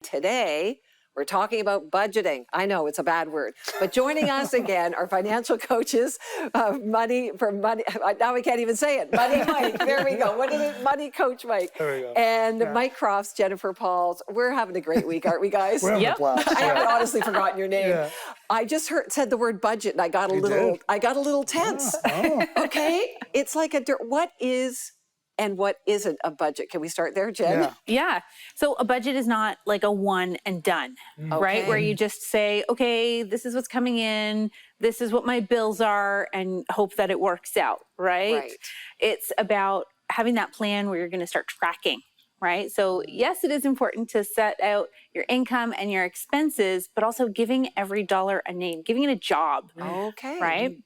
today we're talking about budgeting. I know it's a bad word, but joining us again are financial coaches of Money. Now I can't even say it. Money Mike. There we go. What is it? Money Coach Mike. There we go. And Mike Crofts, Jennifer Pauls. We're having a great week, aren't we, guys? We're having a blast. I haven't honestly forgotten your name. Yeah. I just said the word budget, and I got a little tense. Oh. Okay, it's like what is and what isn't a budget? Can we start there, Jen? Yeah. So a budget is not like a one and done, right? Where you just say, okay, this is what's coming in, this is what my bills are, and hope that it works out, right? It's about having that plan where you're going to start tracking, right? So yes, it is important to set out your income and your expenses, but also giving every dollar a name, giving it a job, right?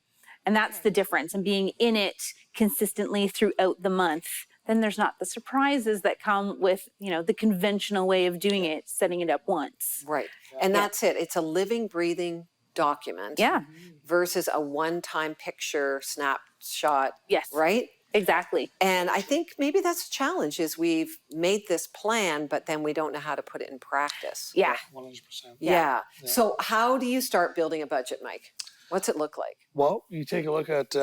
And that's the difference, and being in it consistently throughout the month. Then there's not the surprises that come with, the conventional way of doing it, setting it up once. Right. And that's it. It's a living, breathing document. Yeah. Versus a one-time picture snapshot. Yes. Right? Exactly. And I think maybe that's a challenge is we've made this plan, but then we don't know how to put it in practice. Yeah. 100%. Yeah. So how do you start building a budget, Mike? What's it look like? Well, you take a look at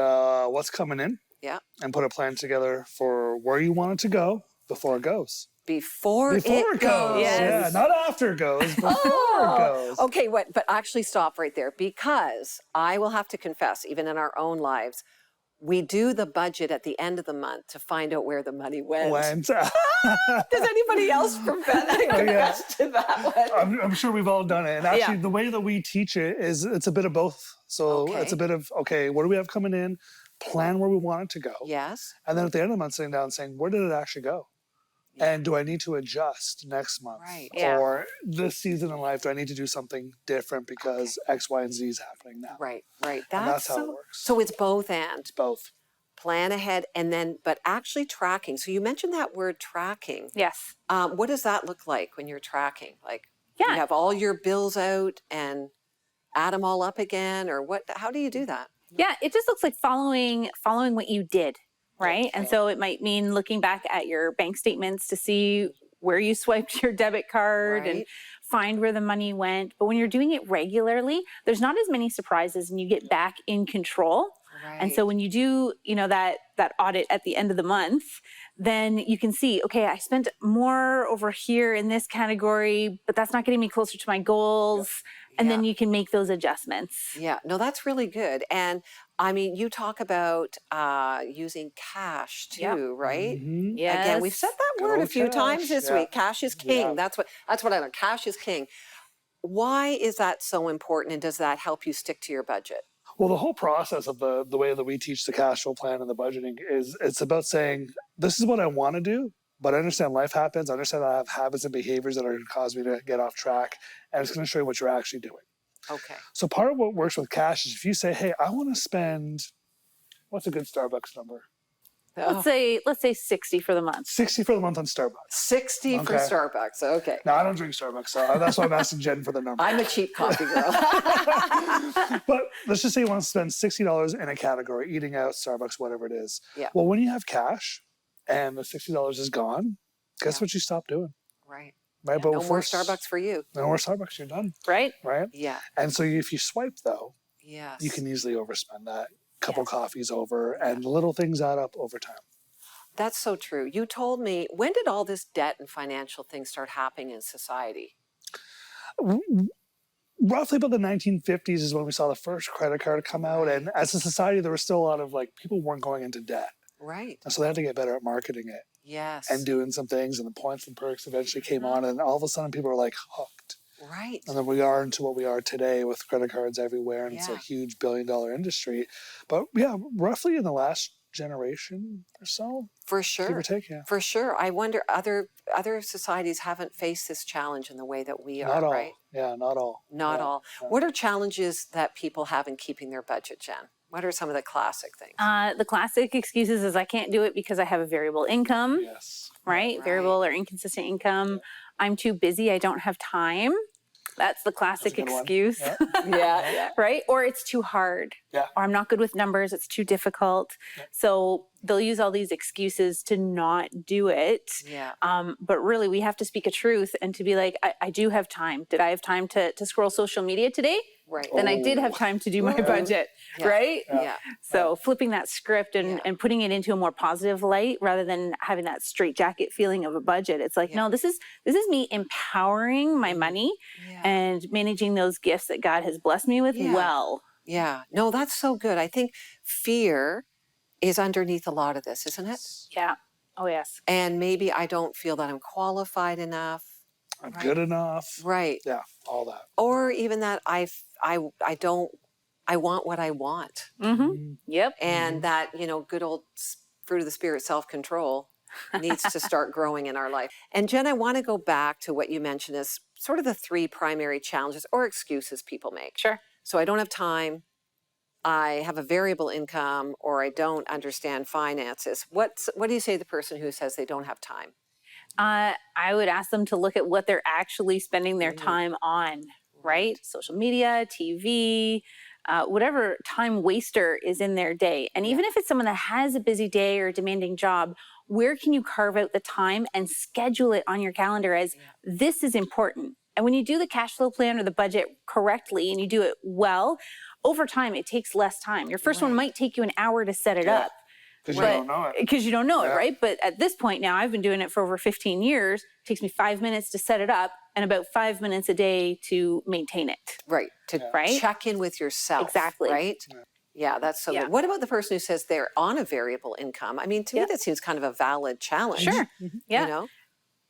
what's coming in. Yeah. And put a plan together for where you want it to go before it goes. Before it goes. Yes. Yeah, not after it goes, before it goes. Okay, but actually stop right there, because I will have to confess, even in our own lives, we do the budget at the end of the month to find out where the money went. Does anybody else confess to that one? I'm sure we've all done it. And actually, the way that we teach it is it's a bit of both. So it's a bit of, what do we have coming in? Plan where we want it to go. Yes. And then at the end of the month, sitting down and saying, where did it actually go? And do I need to adjust next month? Right. Or this season in life, do I need to do something different because X, Y, and Z is happening now? Right. That's how it works. So it's both and. It's both. Plan ahead and then, but actually tracking. So you mentioned that word tracking. Yes. What does that look like when you're tracking? Like you have all your bills out and add them all up again, or what? How do you do that? Yeah, it just looks like following what you did, right? Okay. And so it might mean looking back at your bank statements to see where you swiped your debit card and find where the money went. But when you're doing it regularly, there's not as many surprises and you get back in control. Right. And so when you do, that audit at the end of the month, then you can see, okay, I spent more over here in this category, but that's not getting me closer to my goals. And then you can make those adjustments. Yeah, no, that's really good. And I mean, you talk about using cash too, right? Mm-hmm. Yes. Again, we've said that word a few times this week. Cash is king. That's what I learned. Cash is king. Why is that so important, and does that help you stick to your budget? Well, the whole process of the way that we teach the cash flow plan and the budgeting it's about saying, this is what I want to do, but I understand life happens. I understand I have habits and behaviors that are going to cause me to get off track, and it's going to show you what you're actually doing. Okay. So part of what works with cash is if you say, hey, I want to spend, what's a good Starbucks number? Let's say 60 for the month. 60 for the month on Starbucks. 60 for Starbucks. Okay. No, I don't drink Starbucks, so that's why I'm asking Jen for the number. I'm a cheap coffee girl. But let's just say you want to spend $60 in a category, eating out, Starbucks, whatever it is. Yeah. Well, when you have cash and the $60 is gone, guess what you stop doing? Right. Right. Yeah, but no more Starbucks for you. No more Starbucks. You're done. Right. Right. Yeah. And so if you swipe though, yes, you can easily overspend that. Couple coffees over, and little things add up over time. That's so true. You told me, when did all this debt and financial things start happening in society? Roughly about the 1950s is when we saw the first credit card come out. And as a society, there was still a lot of people weren't going into debt. Right. And so they had to get better at marketing it. Yes. And doing some things, and the points and perks eventually came on, and all of a sudden people were hooked. Right. And then we are into what we are today with credit cards everywhere, and it's a huge billion-dollar industry. But roughly in the last generation or so. For sure. Give or take, For sure. I wonder other societies haven't faced this challenge in the way that we are, right? Yeah, not all. Not all. Yeah. What are challenges that people have in keeping their budget, Jen? What are some of the classic things? The classic excuses is I can't do it because I have a variable income. Yes. Right? Variable or inconsistent income. Yeah. I'm too busy. I don't have time. That's the classic excuse. Yeah. Right? Or it's too hard. Yeah. Or I'm not good with numbers. It's too difficult. Yeah. So they'll use all these excuses to not do it. Yeah. But really, we have to speak a truth and to be like, I do have time. Did I have time to scroll social media today? Right. Then I did have time to do my budget, right? Yeah. So flipping that script and putting it into a more positive light rather than having that straitjacket feeling of a budget. It's like, no, this is me empowering my money and managing those gifts that God has blessed me with well. Yeah. No, that's so good. I think fear is underneath a lot of this, isn't it? Yeah. Oh, yes. And maybe I don't feel that I'm qualified enough. I'm good enough. Right. Yeah, all that. Or even that I want what I want. Mm-hmm. Yep. And that, good old fruit of the spirit, self-control needs to start growing in our life. And Jen, I want to go back to what you mentioned as sort of the 3 primary challenges or excuses people make. Sure. So I don't have time, I have a variable income, or I don't understand finances. What do you say to the person who says they don't have time? I would ask them to look at what they're actually spending their time on, right? Social media, TV, whatever time waster is in their day. And even if it's someone that has a busy day or a demanding job, where can you carve out the time and schedule it on your calendar as this is important? And when you do the cash flow plan or the budget correctly and you do it well, over time, it takes less time. Your first one might take you an hour to set it up. Because you don't know it. Because you don't know it, right? But at this point now, I've been doing it for over 15 years. It takes me 5 minutes to set it up and about 5 minutes a day to maintain it. Right. To check in with yourself. Exactly. Right? Yeah, that's so good. What about the person who says they're on a variable income? I mean, to me, that seems kind of a valid challenge. Sure. Yeah.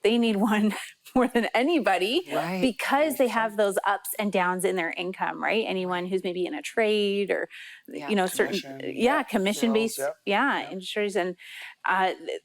They need one more than anybody because they have those ups and downs in their income, right? Anyone who's maybe in a trade or, certain, commission-based, industries. And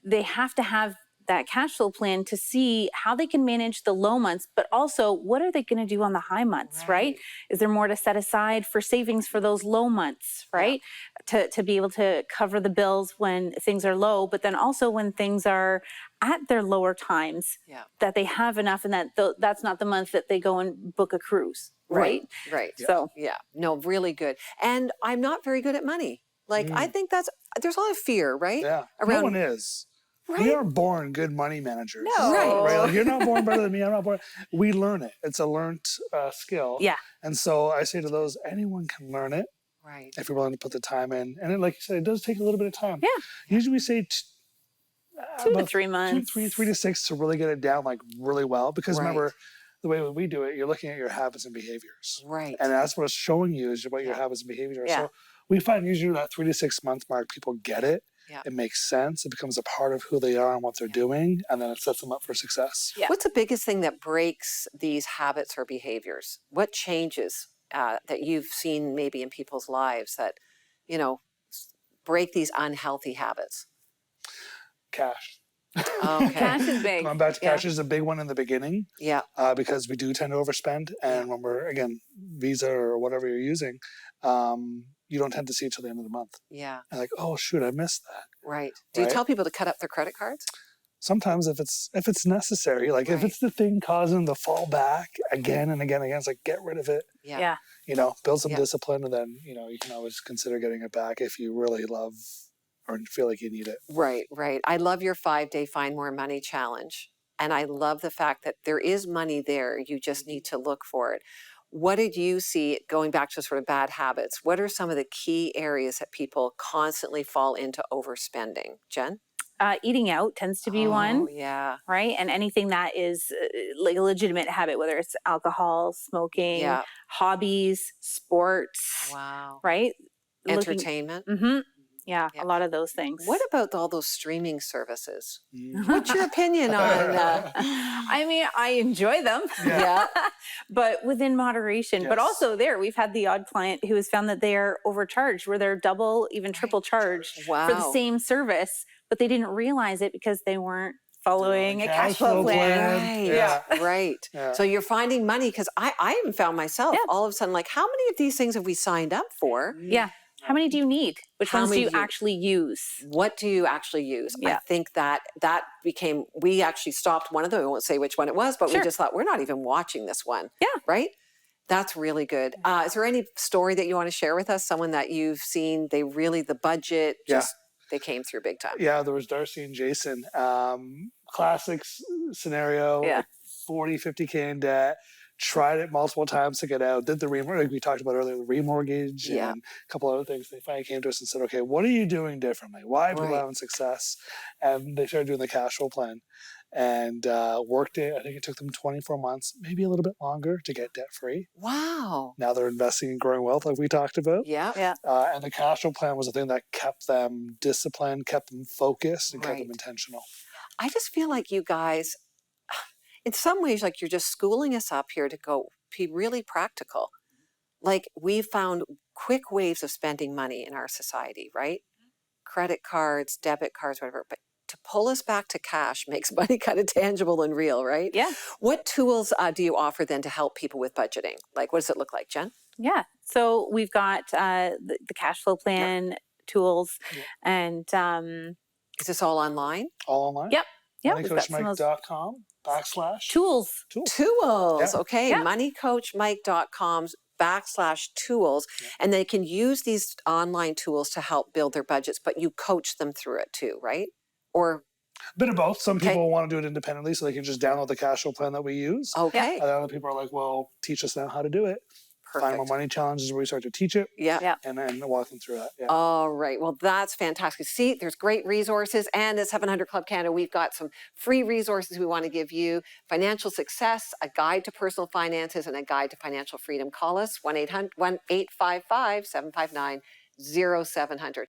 they have to have that cash flow plan to see how they can manage the low months, but also what are they going to do on the high months, right? Is there more to set aside for savings for those low months, right? To be able to cover the bills when things are low, but then also when things are at their lower times, that they have enough and that that's not the month that they go and book a cruise, right? Right. So, no, really good. And I'm not very good at money. Like, I think there's a lot of fear, right? Yeah, Around, no one is. We aren't born good money managers. No. Right? Like, you're not born better than me. I'm not born. We learn it. It's a learned skill. Yeah. And so I say to those, anyone can learn it. Right. If you're willing to put the time in. And like you said, it does take a little bit of time. Yeah. Usually we say 2 to 3 months. 3 to 6 to really get it down like really well. Because remember, the way we do it, you're looking at your habits and behaviors. Right. And that's what it's showing you is what your habits and behaviors are. So we find usually that 3 to 6 month mark, people get it. Yeah. It makes sense. It becomes a part of who they are and what they're doing, and then it sets them up for success. Yeah. What's the biggest thing that breaks these habits or behaviors? What changes that you've seen maybe in people's lives that, break these unhealthy habits? Cash. Okay. Cash is big. Going back to cash is a big one in the beginning. Yeah. Because we do tend to overspend, and when we're, again, Visa or whatever you're using, you don't tend to see it till the end of the month. Yeah. And like, oh shoot, I missed that. Right. Do you tell people to cut up their credit cards? Sometimes if it's necessary, like if it's the thing causing the fall back again and again and again, it's like get rid of it. Yeah. Build some discipline, and then you can always consider getting it back if you really love or feel like you need it. Right. I love your 5-day Find More Money challenge. And I love the fact that there is money there. You just need to look for it. What did you see, going back to sort of bad habits, what are some of the key areas that people constantly fall into overspending? Jen? Eating out tends to be one. Oh, yeah. Right? And anything that is like a legitimate habit, whether it's alcohol, smoking, hobbies, sports. Wow. Right? Entertainment. Yeah, a lot of those things. What about all those streaming services? What's your opinion on I mean, I enjoy them, but within moderation. Yes. But also we've had the odd client who has found that they are overcharged, where they're double, even triple charged for the same service, but they didn't realize it because they weren't following a cash flow plan. Right. Yeah. So you're finding money, because I even found myself all of a sudden like, how many of these things have we signed up for? Yeah. How many do you need? Which ones do you actually use? What do you actually use? Yeah. I think that became, we actually stopped one of them. I won't say which one it was, but we just thought, we're not even watching this one. Yeah. Right? That's really good. Is there any story that you want to share with us? Someone that you've seen, the budget, They came through big time. Yeah, there was Darcy and Jason. Classic scenario, Yeah. like 40, 50K in debt. Tried it multiple times to get out. Did the remortgage, like we talked about earlier, the remortgage Yeah. and a couple other things. They finally came to us and said, okay, what are you doing differently? Why are people having success? And they started doing the cash flow plan and worked it. I think it took them 24 months, maybe a little bit longer to get debt free. Wow. Now they're investing in growing wealth like we talked about. Yeah. Yeah. And the cash flow plan was the thing that kept them disciplined, kept them focused, and kept them intentional. I just feel like you guys, in some ways, like you're just schooling us up here to go be really practical. Like we've found quick ways of spending money in our society, right? Credit cards, debit cards, whatever. But to pull us back to cash makes money kind of tangible and real, right? Yeah. What tools do you offer then to help people with budgeting? Like, what does it look like, Jen? Yeah. So we've got the cash flow plan tools, and is this all online? All online. Yep. Yep. moneycoachmike.com/tools. Tools. Okay. Yep. moneycoachmike.com/tools. And they can use these online tools to help build their budgets, but you coach them through it too, right? Or a bit of both. Some people want to do it independently, so they can just download the cash flow plan that we use. Okay. And other people are like, well, teach us now how to do it. Perfect. Find More Money Challenge is where we start to teach it. Yeah. And then walk them through that. Yeah. All right. Well, that's fantastic. See, there's great resources. And at 700 Club Canada, we've got some free resources we want to give you. Financial success, a guide to personal finances, and a guide to financial freedom. Call us 1-855-759-0700.